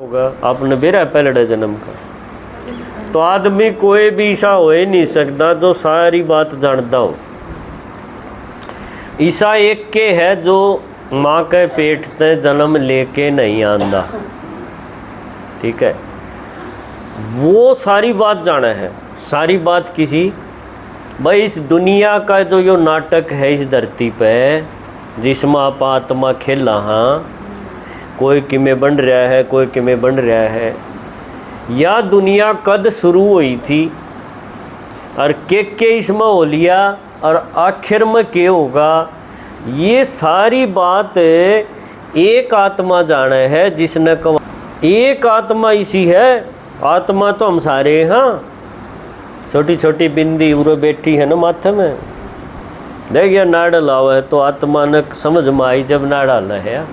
होगा आपने बेरा पहले जन्म का। तो आदमी कोई भी ऐसा हो ही नहीं सकता जो सारी बात जानता हो। ईसा एक के है जो माँ के पेट से जन्म लेके नहीं आंदा, ठीक है, वो सारी बात जाना है। सारी बात किसी भाई इस दुनिया का जो यो नाटक है इस धरती पे जिसमें आप आत्मा खेला, हाँ कोई किमें बन रहा है, कोई किमें बन रहा है। या दुनिया कद शुरू हुई थी और के इसमें हो लिया और आखिर में के होगा, ये सारी बात एक आत्मा जाने है जिसने कहा एक आत्मा इसी है। आत्मा तो हम सारे, हाँ छोटी छोटी बिंदी उरे बैठी है ना माथे में, देख यार नाड़ लावा है तो आत्मा ने समझ में आई जब नाड़ डाला है।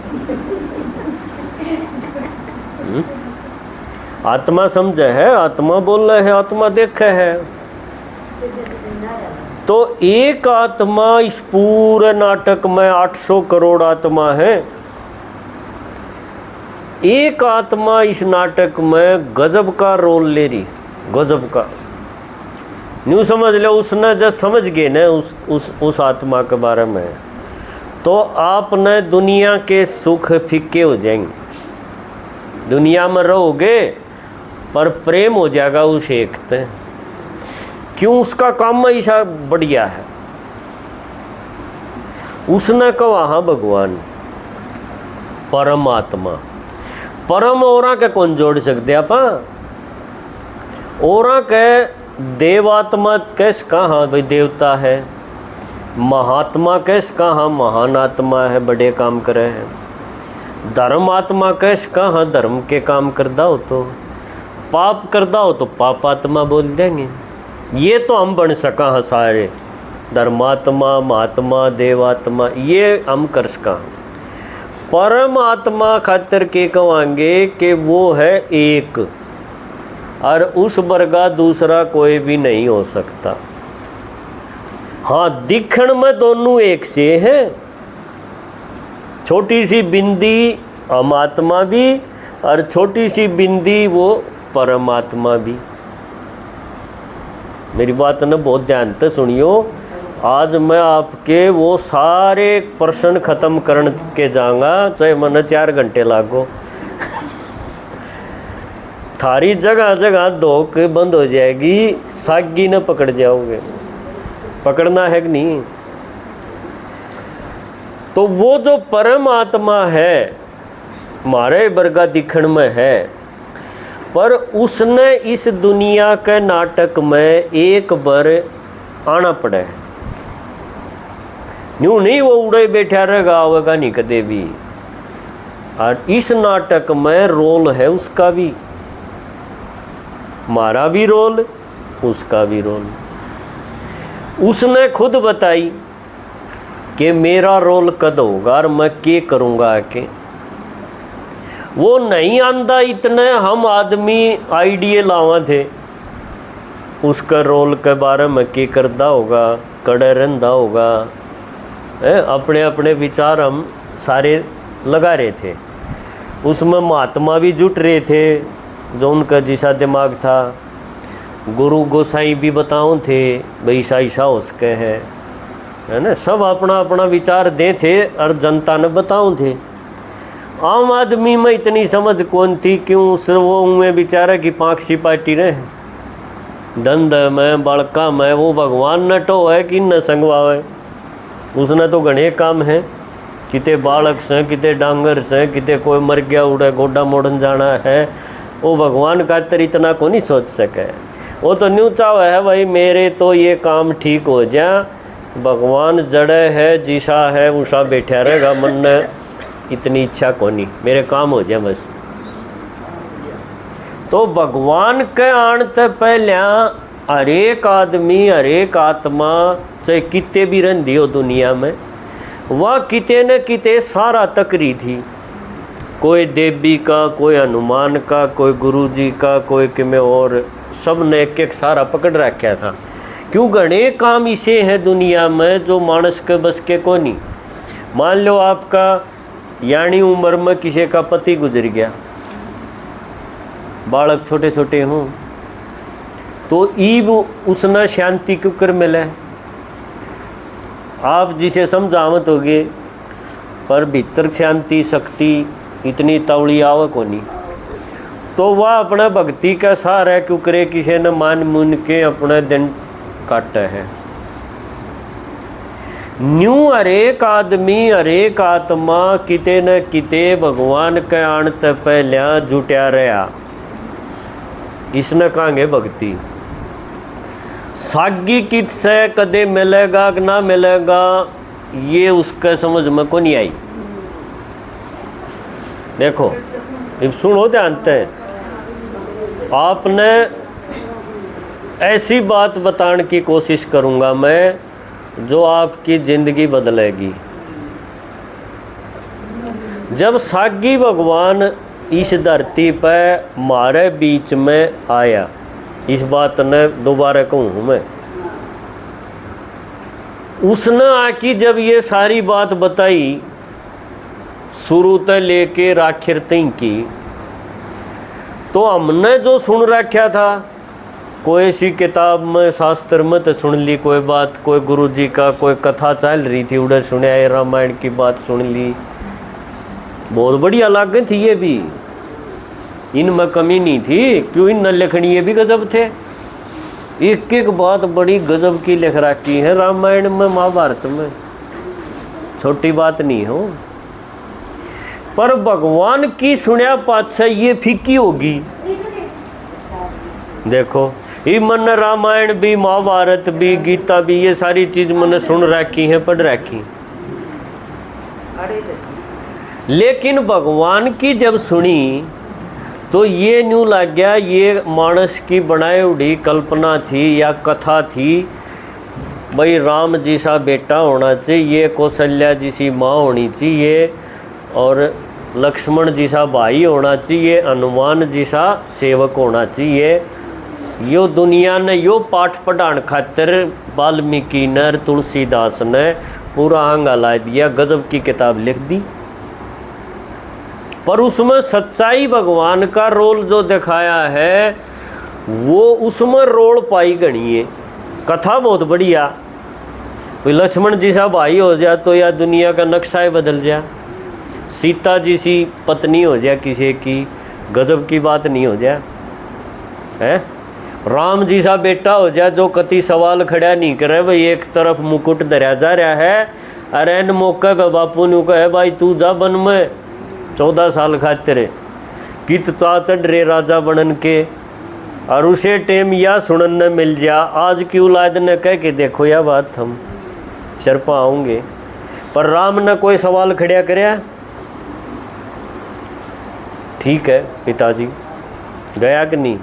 आत्मा समझे है, आत्मा बोल रहे है, आत्मा देखे है। तो एक आत्मा इस पूरे नाटक में 800 करोड़ आत्मा है। एक आत्मा इस नाटक में गजब का रोल ले रही, गजब का। न्यू समझ लो, उसने जब समझ गए ना उस आत्मा के बारे में, तो आपने दुनिया के सुख फीके हो जाएंगे। दुनिया में रहोगे पर प्रेम हो जाएगा उस एक पे। क्यों? उसका काम ऐसा बढ़िया है। उसने कहा हाँ भगवान परमात्मा, परम और के कौन जोड़ सकते आप? और के देवात्मा कैस कहाँ भाई देवता है, महात्मा कैस कहाँ महान आत्मा है, बड़े काम करे हैं। धर्मात्मा कैस कहाँ धर्म के काम करदा हो, तो पाप करदा हो तो पापात्मा बोल देंगे। ये तो हम बन सका हैं सारे, धर्मात्मा महात्मा देवात्मा ये हम कर सका। परमात्मा खातिर के कहेंगे कि वो है एक और उस वर्गा दूसरा कोई भी नहीं हो सकता। हाँ दिखण में दोनों एक से हैं। छोटी सी बिंदी हम आत्मा भी और छोटी सी बिंदी वो परमात्मा भी। मेरी बात ना बहुत ध्यान से सुनियो। आज मैं आपके वो सारे प्रश्न खत्म करने के जाऊंगा, चाहे मन 4 घंटे लागो। थारी जगह जगह धोख बंद हो जाएगी, सागी न पकड़ जाओगे। पकड़ना है कि नहीं? तो वो जो परमात्मा है हमारे वर्गा दिखण में है, पर उसने इस दुनिया के नाटक में एक बार आना पड़ा है। न्यू नहीं वो उड़े बैठा रहेगा, आवेगा नहीं कदे भी। और इस नाटक में रोल है उसका भी, हमारा भी रोल उसका भी रोल। उसने खुद बताई कि मेरा रोल कद होगा और मैं क्या करूँगा आके। वो नहीं आंदा इतने हम आदमी आइडिया लावा थे उसका रोल के बारे में क्या करता होगा, कड़े रहता होगा। अपने अपने विचार हम सारे लगा रहे थे। उसमें महात्मा भी जुट रहे थे जो उनका जैसा दिमाग था। गुरु गोसाई भी बताऊँ थे भाई ऐसा ऐसा हो सके है ना। सब अपना अपना विचार दे थे और जनता ने बताऊँ थे। आम आदमी में इतनी समझ कौन थी, क्यों सिर्फ वो में बेचारा की पाक्षी पार्टी रहे धंध में बड़का में वो भगवान न टो है कि न संगवावे। उसने तो घने काम है, किते बालक से किते डांगर से किते कोई मर गया उड़े गोडा मोड़न जाना है। वो भगवान का तर इतना को नहीं सोच सके। वो तो न्यू चाव है भाई मेरे तो ये काम ठीक हो जा। भगवान जड़े है जिसा है उषा बैठा रहेगा, मन ने इतनी इच्छा को नहीं मेरे काम हो जाए बस। तो भगवान के आने से पहले हर एक आदमी हर एक आत्मा चाहे कितने भी रही हो दुनिया में, वह किते न किते सारा तकरी थी। कोई देवी का, कोई हनुमान का, कोई गुरु जी का, कोई किमें और, सब ने एक एक सारा पकड़ रखा था। क्यों? घने काम इसे हैं दुनिया में जो मानस के बस के को नहीं। मान लो आपका यानी उम्र में किसी का पति गुजर गया, बालक छोटे छोटे हों, तो ईब उसने शांति क्यों कर मिले। आप जिसे समझावत होगे पर भीतर शांति शक्ति इतनी तवड़ी आवे को नहीं, तो वह अपना भक्ति का सहारा क्यों करे, किसी ने मान मुन के अपना दिन काटे है। न्यू हरेक आदमी हरेक आत्मा किते न किते भगवान के आन ते पहल्या जुट्या रहा, इसने कहेंगे भक्ति। सागी कित से कदे मिलेगा कि ना मिलेगा ये उसके समझ में को नहीं आई। देखो अब सुनो ध्यान से, आपने ऐसी बात बताने की कोशिश करूंगा मैं जो आपकी जिंदगी बदलेगी। जब सागी भगवान इस धरती पर हमारे बीच में आया, इस बात ने दोबारा कहूँ मैं, उसने आके जब ये सारी बात बताई शुरू से लेके आखिर तक की, तो हमने जो सुन रखा था कोई सी किताब में शास्त्र में तो सुन ली कोई बात, कोई गुरु जी का कोई कथा चल रही थी उधर सुने, रामायण की बात सुन ली, बहुत बढ़िया लाग थी ये भी, इनमें कमी नहीं थी। क्यों, इन लिखनी ये भी गजब थे, एक एक बात बड़ी गजब की लिख रखी है रामायण में महाभारत में, छोटी बात नहीं हो। पर भगवान की सुनिया पातशाह ये फीकी होगी। देखो ये मन रामायण भी महाभारत भी गीता भी ये सारी चीज मैंने सुन रखी है, पढ़ रखी, लेकिन भगवान की जब सुनी तो ये न्यू लग गया ये मानस की बनाई उड़ी कल्पना थी या कथा थी। भाई राम जी सा बेटा होना चाहिए, कौशल्या जी सी माँ होनी चाहिए, और लक्ष्मण जी सा भाई होना चाहिए, हनुमान जी सा सेवक होना चाहिए। यो दुनिया ने यो पाठ पढ़ाने खातिर वाल्मीकि ने तुलसीदास ने पूरा हंगा ला दिया, गजब की किताब लिख दी। पर उसमें सच्चाई भगवान का रोल जो दिखाया है वो उसमें रोल पाई गणी है। कथा बहुत बढ़िया, कोई लक्ष्मण जी सा भाई हो जाए तो या दुनिया का नक्शा ही बदल जाए, सीता जी सी पत्नी हो जाए किसी की, गजब की बात नहीं हो जाए है। राम जी सा बेटा हो जाए जो कति सवाल खड़ा नहीं करे, भाई एक तरफ मुकुट धरा जा रहा है, अरे इन मौके पे बापू ने कहे भाई तू जा बन में 14 साल खातिर कित चा चढ़ रे राजा बनन के, और उसे टेम या सुनन न मिल जा। आज की औलाद ने कह के देखो यह बात हम सर पाओगे, पर राम ने कोई सवाल खड़ा करया, ठीक है पिताजी गया कि नहीं।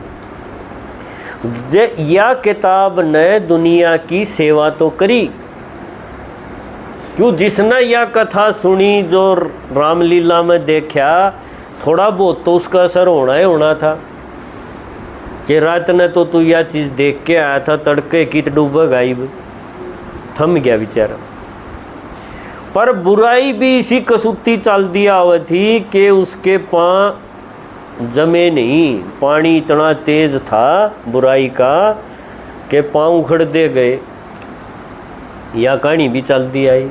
यह किताब ने दुनिया की सेवा तो करी, क्यों, जिसने यह कथा सुनी जो रामलीला में देखा, थोड़ा बहुत तो उसका असर होना ही होना था कि रात ने तो तू यह चीज़ देख के आया था, तड़के की डूबा गायब, थम गया बेचारा। पर बुराई भी इसी कसूती चल दिया हुआ थी कि उसके पाँव जमे नहीं, पानी इतना तेज था बुराई का कि पाँव उखड़ दे गए, या कहानी भी चलती आई।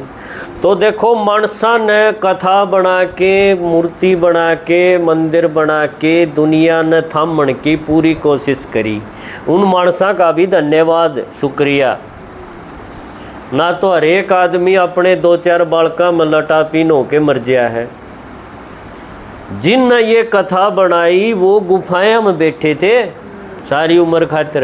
तो देखो मानसा ने कथा बना के, मूर्ति बना के, मंदिर बना के दुनिया ने थामने की पूरी कोशिश करी, उन मानसा का भी धन्यवाद शुक्रिया। ना तो हर एक आदमी अपने 2-4 बालका में लटा पीन होके मर गया है। जिन ये कथा बनाई वो गुफाएं में बैठे थे सारी उम्र खातिर,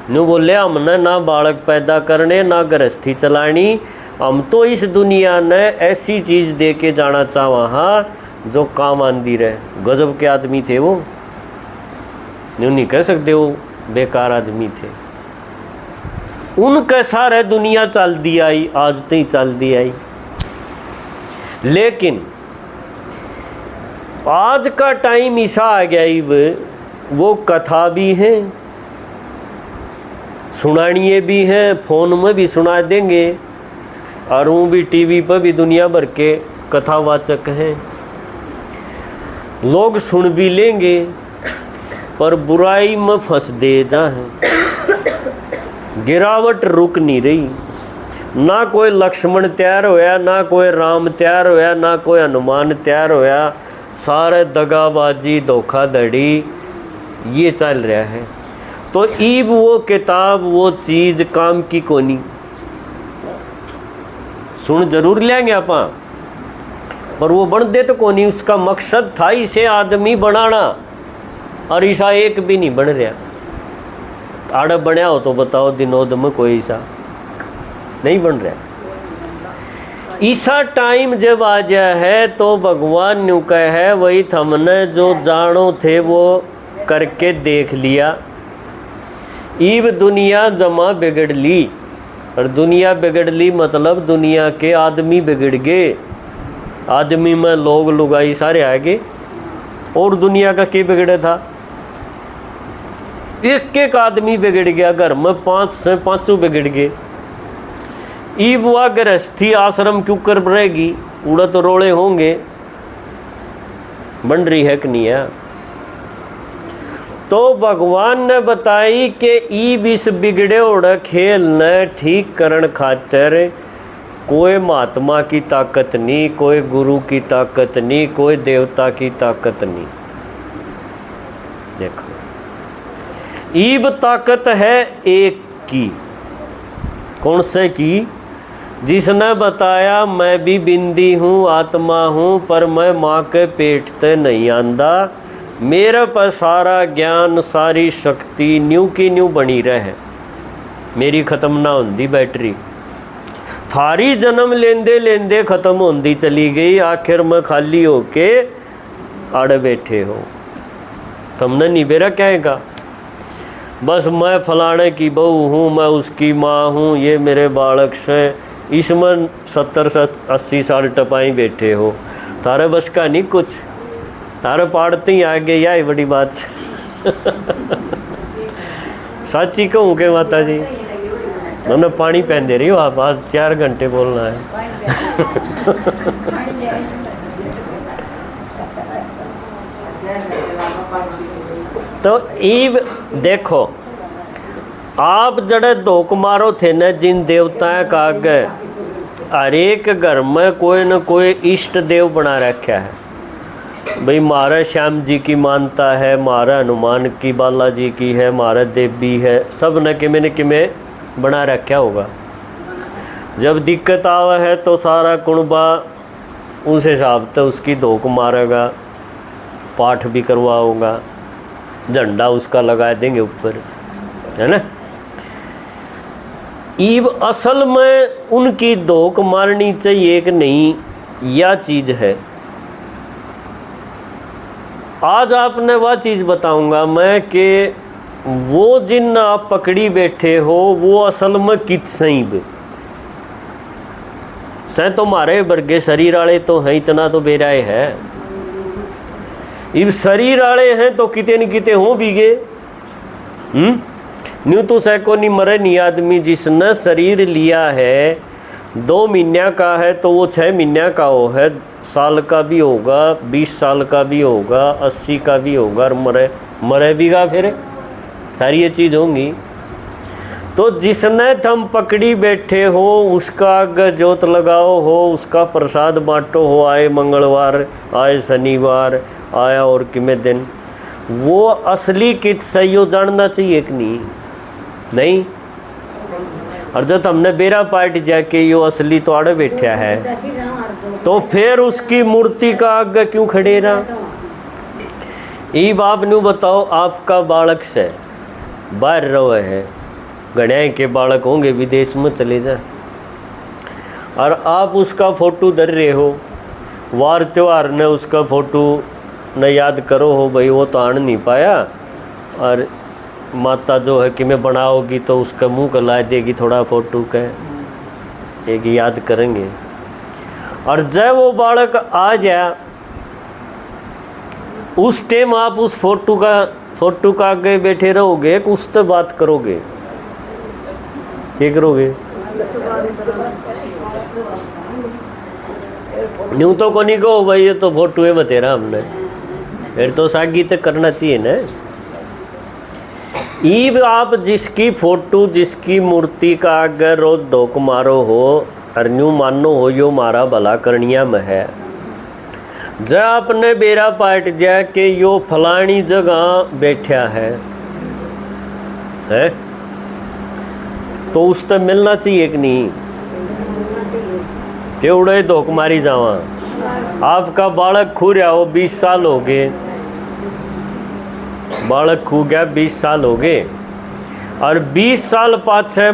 नु बोले हमने ना बालक पैदा करने ना गृहस्थी चलानी, हम तो इस दुनिया ने ऐसी चीज़ दे के जाना चाहा हाँ जो काम आंदी रहे। गजब के आदमी थे वो, न्यू नहीं कह सकते वो बेकार आदमी थे। उनके सारे दुनिया चल दी आई, आज तक चल दी आई। लेकिन आज का टाइम ऐसा आ गया, वो कथा भी है, सुनानिए भी हैं, फ़ोन में भी सुना देंगे, और वो भी टीवी पर भी दुनिया भर के कथावाचक हैं, लोग सुन भी लेंगे। पर बुराई में फंस दे जाए। गिरावट रुक नहीं रही, ना कोई लक्ष्मण तैयार होया, ना कोई राम तैयार होया, ना कोई हनुमान तैयार होया। सारे दगाबाजी धोखाधड़ी ये चल रहा है। तो ईब वो किताब वो चीज़ काम की कोनी। सुन जरूर लेंगे आपा, पर वो बन दे तो कोनी। उसका मकसद था इसे आदमी बनाना, और ईसा एक भी नहीं बन रहा। आड़ा बनया हो तो बताओ दिनोद में कोई ईसा नहीं बन रहा। ईसा टाइम जब आ जाए है तो भगवान न्यू कह है वही हमने जो जानो थे वो करके देख लिया। ईब दुनिया जमा बिगड़ ली, और दुनिया बिगड़ ली मतलब दुनिया के आदमी बिगड़ गए। आदमी में लोग लुगाई सारे आ गए, और दुनिया का क्या बिगड़े था? एक एक आदमी बिगड़ गया, घर में 5 से 5 बिगड़ गए। ईब वह गृहस्थी आश्रम क्यों कर रहेगी? उड़ा तो रोड़े होंगे, बन रही है कि नहीं है? तो भगवान ने बताई कि ईब इस बिगड़े उड़ खेल ने ठीक करण खातिर कोई महात्मा की ताकत नहीं, कोई गुरु की ताकत नहीं, कोई देवता की ताकत नहीं। देखो ईब ताकत है एक की। कौन से की? जिसने बताया मैं भी बिंदी हूँ, आत्मा हूँ, पर मैं माँ के पेट ते नहीं आंदा। मेरे पर सारा ज्ञान सारी शक्ति न्यू की न्यू बनी रहे, मेरी ख़त्म ना होंदी बैटरी। थारी जन्म लेंदे लेंदे ख़त्म होंदी चली गई, आखिर में खाली होके आड़े बैठे हो। तुमने नहीं बेरा कहेगा बस मैं फलाने की बहू हूँ, मैं उसकी माँ हूँ, ये मेरे बालक से। इसमें 70 से 80 साल टपाई बैठे हो, तारे बस का नहीं कुछ। तारे पाड़ते ही आगे यही बड़ी बात साची कहूँ के माता जी मैंने पानी पहन दे रही हो आप, आज 4 घंटे बोलना है। तो ईब देखो आप जड़े धोख मारो थे न जिन देवताएं का आगे, हर एक घर में कोई न कोई इष्ट देव बना रखा है। भाई मारा श्याम जी की मानता है, मारा हनुमान की, बालाजी की है, मारा देवी है, सब न किमें बना रखा होगा। जब दिक्कत आवा है तो सारा कुणबा उस हिसाब से उसकी धोख मारेगा, पाठ भी करवाओगा, झंडा उसका लगा देंगे ऊपर, है ना। ईब असल में उनकी धोख मारनी चाहिए कि नहीं, यह चीज़ है। आज आपने वह चीज़ बताऊंगा मैं कि वो जिन आप पकड़ी बैठे हो वो असल में कित सही बे सह तो मारे वर्गे शरीर वाले तो हैं, इतना तो बेराए है। इब शरीर वाले हैं तो किते न किते हों भी गए। न्यू तो सह को नहीं मरे नहीं आदमी। जिसने शरीर लिया है 2 महीने का है तो वो 6 महीने का हो है, साल का भी होगा, 20 साल का भी होगा, 80 का भी होगा, और मरे भी गा फिर सारी ये चीज़ होंगी। तो जिसने तुम पकड़ी बैठे हो उसका आगे जोत लगाओ हो, उसका प्रसाद बांटो हो, आए मंगलवार, आए शनिवार, आया और किमें दिन, वो असली कित सही हो जानना चाहिए कि नहीं। और जब हमने बेरा पार्ट जाके यो असली तो आड़े बैठा है तो फिर उसकी मूर्ति का आगे क्यों खड़े रहा। ये बाप न्यू बताओ, आपका बालक से बाहर रहे है, गणिया के बालक होंगे विदेश में चले जाए, और आप उसका फोटो धर रहे हो, वार त्योहार ने उसका फोटो न याद करो हो, भाई वो तो आन नहीं पाया, और माता जो है कि मैं बनाओगी तो उसका मुंह का ला देगी थोड़ा फोटो का, एक याद करेंगे। और जब वो बालक आ जाए उस टाइम आप उस फोटो का आगे बैठे रहोगे कि उससे बात करोगे, क्या करोगे? न्यू तो को नहीं कहो भाई ये तो फोटो है बतेरा हमने, फिर तो सागी तक करना चाहिए ना। ईब आप जिसकी फोटो जिसकी मूर्ति का आगे रोज धोख मारो हो और न्यू मानो हो यो मारा भला करनिया में है। जब आपने बेरा पाट जा के यो फलानी जगह बैठा है तो उस तक मिलना चाहिए कि नहीं कि उड़े धोख मारी जावा। आपका बालक खू रहा हो 20 साल हो गए, बालक खू गया 20 साल हो गए और 20 साल पाछे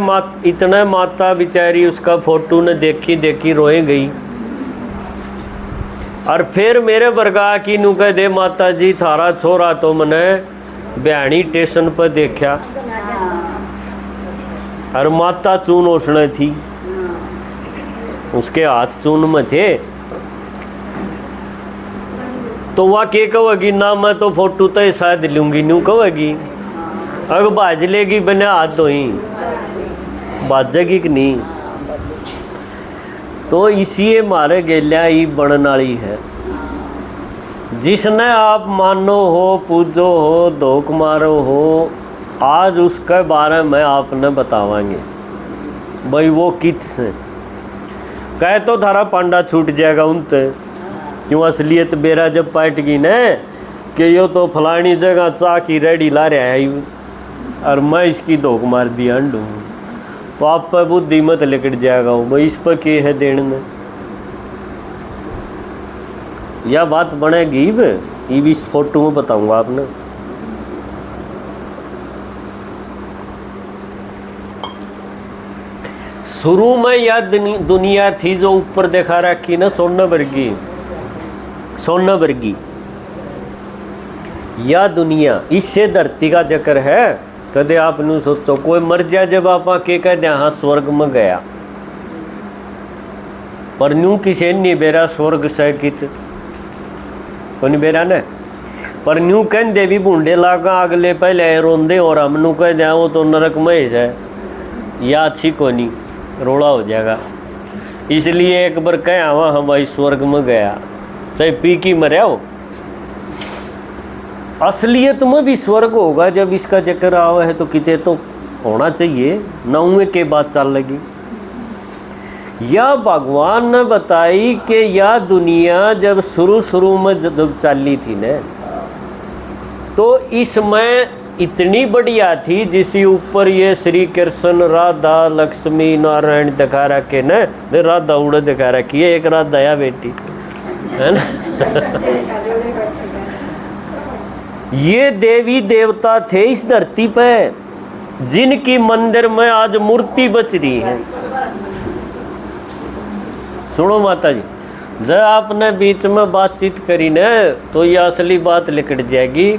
इतने माता बेचारी उसका फोटो ने देखी देखी रोए गई और फिर मेरे बरगा की नू कह दे माता जी थारा छोरा तो मैंने बयानी स्टेशन पर देखा और माता चून ओसने थी, उसके हाथ चून में थे, तो वह के कहेगी ना मैं तो फोटो तो शायद लूंगी न्यू कहेगी अगर बाज लेगी बने हाथ तो ही बाजेगी कि नहीं। तो इसी मारे गेलिया ही बनने वाली है। जिसने आप मानो हो पूजो हो धोख मारो हो आज उसके बारे में आपने बतावांगे भाई वो किस कहे तो थारा पांडा छूट जाएगा उनते क्यों असलियत बेरा जब पाट गई न कि यो तो फलानी जगह चाह की रेडी ला रहा है और मैं इसकी धोख मार दिया अंडू तो आप पर बुद्धि मत लिकट जाएगा वो भाई इस पर के है देने में यह बात बनेगी ये भी इस फोटो में बताऊंगा आपने। शुरू में यह दुनिया थी जो ऊपर दिखा रखी ना सोना वर्गी यह दुनिया इससे धरती का जिक्र है। कदे आप नू सोचो कोई मर जाए जब आप के कह दे हाँ स्वर्ग में गया पर न्यू किसे नहीं बेरा स्वर्ग से कित कोई बेरा न पर न्यू कह दे भी बूंदे लागा अगले पहले रोंदे और हम नू कह दे वो तो नरक में है या अच्छी कोनी रोड़ा हो जाएगा। इसलिए एक बार कह आवा हम भाई स्वर्ग में गया चाहे पी की मरिया हो असलियत में भी स्वर्ग होगा जब इसका जिक्र आवा है तो किते तो होना चाहिए नौवे के बाद चल लगी। यह भगवान ने बताई कि यह दुनिया जब शुरू में जब चली थी न तो इसमें इतनी बढ़िया थी जिसके ऊपर ये श्री कृष्ण राधा लक्ष्मी नारायण दिखा रखे न राधा उड़ दिखा रखी है एक राधा या बेटी है ना ये देवी देवता थे इस धरती पे जिनकी मंदिर में आज मूर्ति बच रही है। सुनो माता जी जब आपने बीच में बातचीत करी न तो ये असली बात लिकट जाएगी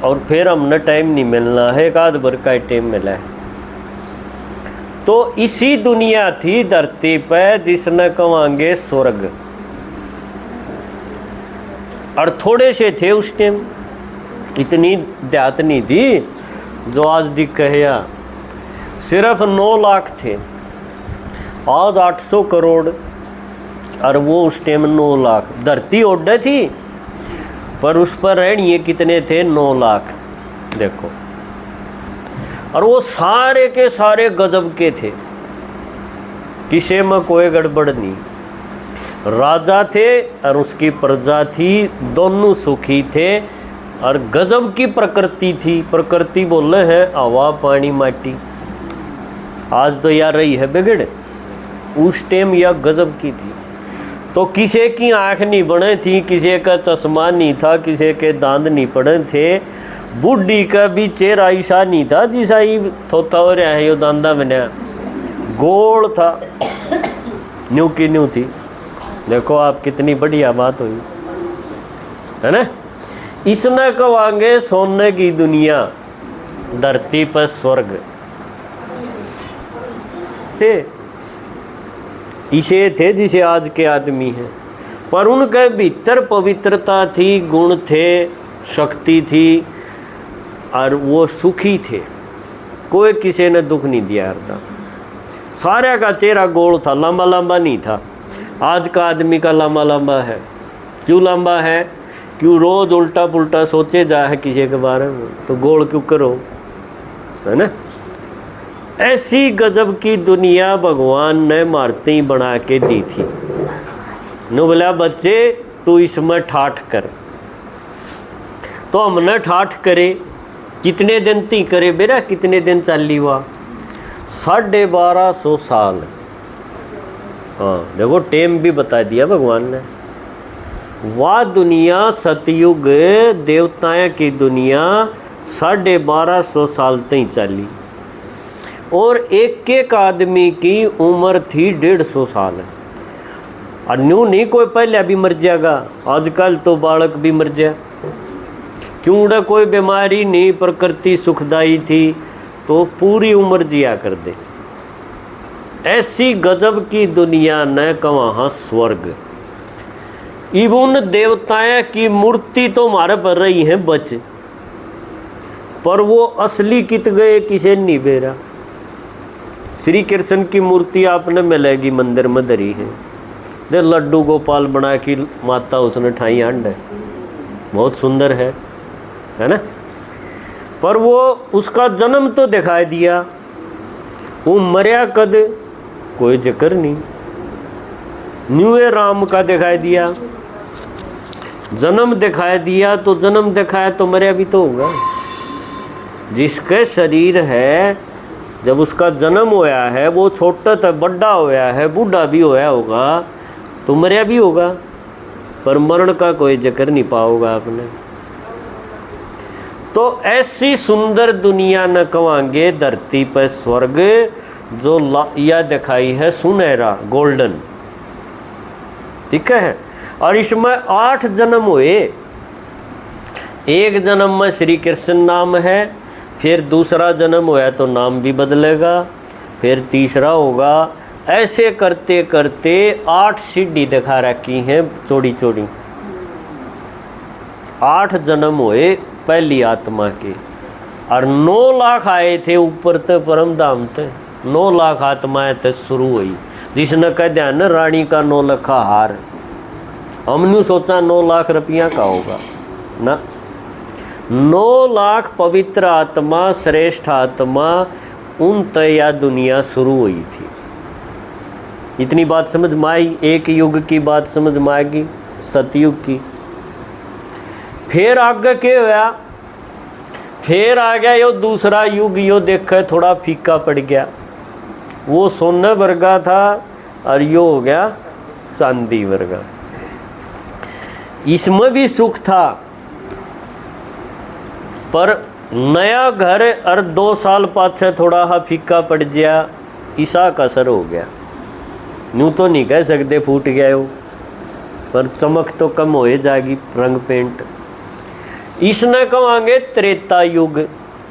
और फिर हमने टाइम नहीं मिलना है एक आध भर का टाइम मिला है। तो इसी दुनिया थी धरती पे जिसने कहेंगे स्वर्ग और थोड़े से थे उस टाइम इतनी देहात नहीं थी जो आज दिख कहिया सिर्फ 9 लाख थे आज 800 करोड़ और वो उस टाइम 9 लाख धरती ओडे थी पर उस पर रहनिए कितने थे 9 लाख देखो और वो सारे के सारे गजब के थे किसी में कोई गड़बड़ नहीं। राजा थे और उसकी प्रजा थी दोनों सुखी थे और गजब की प्रकृति थी। प्रकृति बोल रहे हैं हवा पानी माटी आज तो यार रही है बिगड़ उस टाइम यह गजब की थी। तो किसी की आँख नहीं बने थी किसी का चश्मा नहीं था किसी के दांत नहीं पड़े थे बुढ़ी का भी चेहरा ऐसा नहीं था जिसा ही थोथा हो रहा है यो दांदा बना गोल था न्यू की न्यू थी। देखो आप कितनी बढ़िया बात हुई है ना। इसने कहेंगे सोने की दुनिया धरती पर स्वर्ग थे इसे थे जिसे आज के आदमी हैं पर उनके भीतर पवित्रता थी गुण थे शक्ति थी और वो सुखी थे कोई किसी ने दुख नहीं दिया हरदा। सारे का चेहरा गोल था लंबा लंबा नहीं था। आज का आदमी का लंबा लंबा है क्यों लंबा है क्यों रोज उल्टा पुल्टा सोचे जा है किसी के बारे में तो गोल क्यों करो है ना। ऐसी गजब की दुनिया भगवान ने मारते ही बना के दी थी। नु बोला बच्चे तू इसमें ठाठ कर, तो हमने ठाठ करे। कितने दिन ती करे बेरा, कितने दिन चाली हुआ? 1250 साल। हाँ देखो टेम भी बता दिया भगवान ने। वह दुनिया सतयुग देवताएं की दुनिया 1250 साल तक चली, और एक एक आदमी की उम्र थी 150 साल। और न्यू नहीं कोई पहले भी मर जाएगा, आजकल तो बालक भी मर जाए। क्यों? कोई बीमारी नहीं, प्रकृति सुखदाई थी तो पूरी उम्र जिया कर दे। ऐसी गजब की दुनिया न कहाँ स्वर्ग। इवन देवताएं की मूर्ति तो हमारे पर रही है बच, पर वो असली कित गए किसे नहीं बेरा। श्री कृष्ण की मूर्ति आपने मिलेगी मंदिर में धरी है, दे लड्डू गोपाल बना की माता उसने ठाई अंड है, बहुत सुंदर है ना। पर वो उसका जन्म तो दिखाई दिया, वो मर्या कद कोई जिक्र नहीं। न्यूए राम का दिखाई दिया, जन्म दिखाई दिया, तो जन्म दिखाया तो मर्या भी तो होगा। जिसके शरीर है जब उसका जन्म होया है वो छोटा था बड़ा होया है, बूढ़ा भी होया होगा तो मर्या भी होगा, पर मरण का कोई जिक्र नहीं पाओगा आपने। तो ऐसी सुंदर दुनिया न कवांगे धरती पर स्वर्ग, जो या दिखाई है सुनहरा गोल्डन, ठीक है। और इसमें 8 जन्म हुए। एक जन्म में श्री कृष्ण नाम है, फिर दूसरा जन्म हुआ तो नाम भी बदलेगा, फिर तीसरा होगा। ऐसे करते करते 8 सीढ़ी दिखा रखी हैं चौड़ी चौड़ी। 8 जन्म हुए पहली आत्मा के, और 9 लाख आए थे ऊपर ते परम धाम ते। 9 लाख आत्माएं ते शुरू हुई, जिसने कह दिया न रानी का 9 लाख हार। हमने सोचा 9 लाख रुपया का होगा ना, 9 लाख पवित्र आत्मा श्रेष्ठ आत्मा उन तया दुनिया शुरू हुई थी। इतनी बात समझ में आई, एक युग की बात समझ में आएगी, सतयुग की। फिर आगे क्या हुआ? फिर आ गया यो दूसरा युग, यो देखे थोड़ा फीका पड़ गया। वो सोने वर्गा था और यो हो गया चांदी वर्गा। इसमें भी सुख था, पर नया घर और 2 साल पाछे थोड़ा हा फीका पड़ गया, ईसा का असर हो गया। यूँ तो नहीं कह सकते फूट गया हो, पर चमक तो कम हो जाएगी रंग पेंट। इसने कहेंगे त्रेता युग।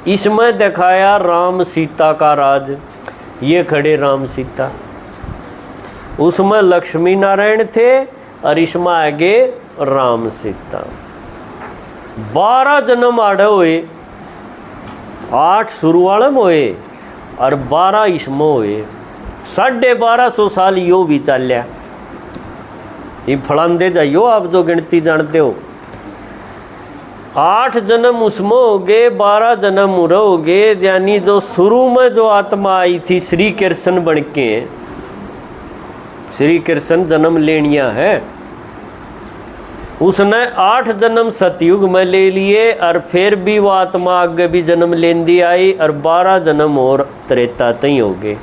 इसमें दिखाया राम सीता का राज, ये खड़े राम सीता। उसमें लक्ष्मी नारायण थे और इसमें आगे राम सीता। 12 जन्म आड़े हुए, 8 शुरू वाले में हुए और 12 इसमें हुए। 1250 साल यो भी चलिया। ये फलांदे जाइयो आप जो गिनती जानते हो। 8 जन्म उसमें हो गए, 12 जन्म उरे हो गए। यानी जो शुरू में जो आत्मा आई थी श्री कृष्ण बन के, श्री कृष्ण जन्म लेनिया है, उसने 8 जन्म सतयुग में ले लिए और फिर भी वो आत्मा आगे भी जन्म लेंदी आई और 12 जन्म और त्रेता तई हो गए।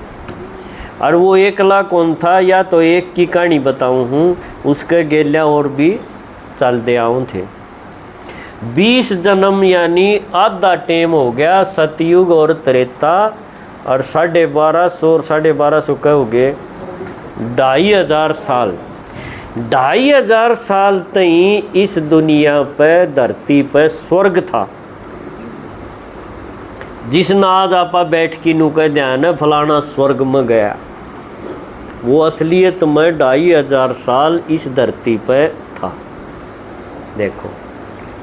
और वो एकला कौन था? या तो एक की कहानी बताऊं हूँ, उसके गेलिया और भी चल दे आऊँ थे। 20 जन्म यानी आधा टेम हो गया सतयुग और त्रेता, और 1250 और 1250 का हो गए 2500 साल। 2500 साल तई इस दुनिया पे धरती पे स्वर्ग था। जिसना आज आपा बैठ की नु कह ध्यान है फलाना स्वर्ग में गया, वो असलियत में 2500 साल इस धरती पे था। देखो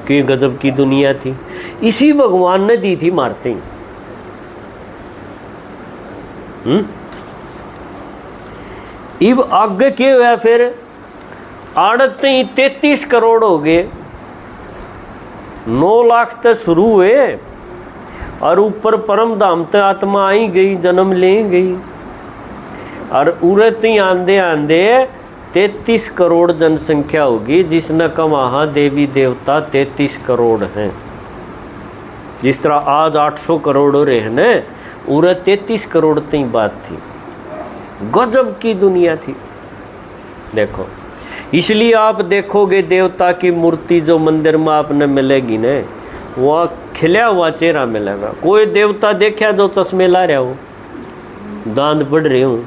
कि गजब की दुनिया थी। इसी भगवान ने दी थी मारते ही। इब आगे क्या हुआ? फिर आड़ते ही 33 करोड़ हो गए। 9 लाख तक शुरू हुए और ऊपर परम धाम ते आत्मा आई गई, जन्म ले गई। और उरत ही आंदे आंदे 33 करोड़ जनसंख्या होगी, जिसने कहा वहाँ देवी देवता 33 करोड़ हैं। जिस तरह आज 800 करोड़ हो रहे हैं न, उरत 33 करोड़ की बात थी। गजब की दुनिया थी। देखो, इसलिए आप देखोगे देवता की मूर्ति जो मंदिर में आपने मिलेगी न, वह खिला हुआ चेहरा मिलेगा। कोई देवता देखा जो चश्मे ला रहा हो, दांत बढ़ रहे हो,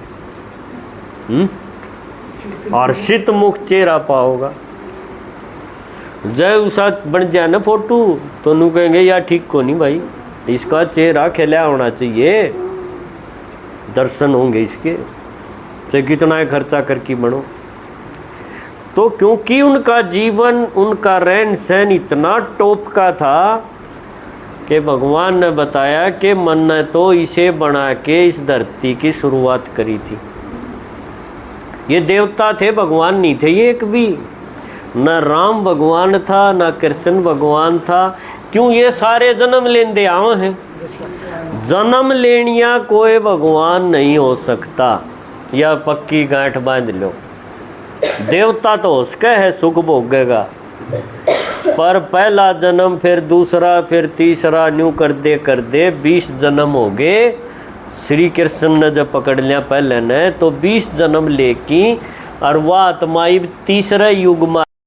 और शीत मुख चेहरा पाओगा। जय उसा बन जाए ना फोटो तो नू कहेंगे यार ठीक को नहीं भाई, इसका चेहरा खिला होना चाहिए, दर्शन होंगे इसके, तो कितना खर्चा करके बनो। तो क्योंकि उनका जीवन, उनका रहन सहन इतना टॉप का था कि भगवान ने बताया कि मन ने तो इसे बना के इस धरती की शुरुआत करी थी। ये देवता थे, भगवान नहीं थे ये एक भी। न राम भगवान था, न कृष्ण भगवान था। क्यों? ये सारे जन्म लेंदे आए हैं। जन्म लेनिया कोई भगवान नहीं हो सकता, या पक्की गांठ बांध लो। देवता तो उसका है, सुख भोगेगा, पर पहला जन्म, फिर दूसरा, फिर तीसरा, न्यू कर दे 20 जन्म हो गए। श्री कृष्ण ने जब पकड़ लिया पहले ने, तो 20 जन्म लेकी और वह आत्माई तीसरे युग में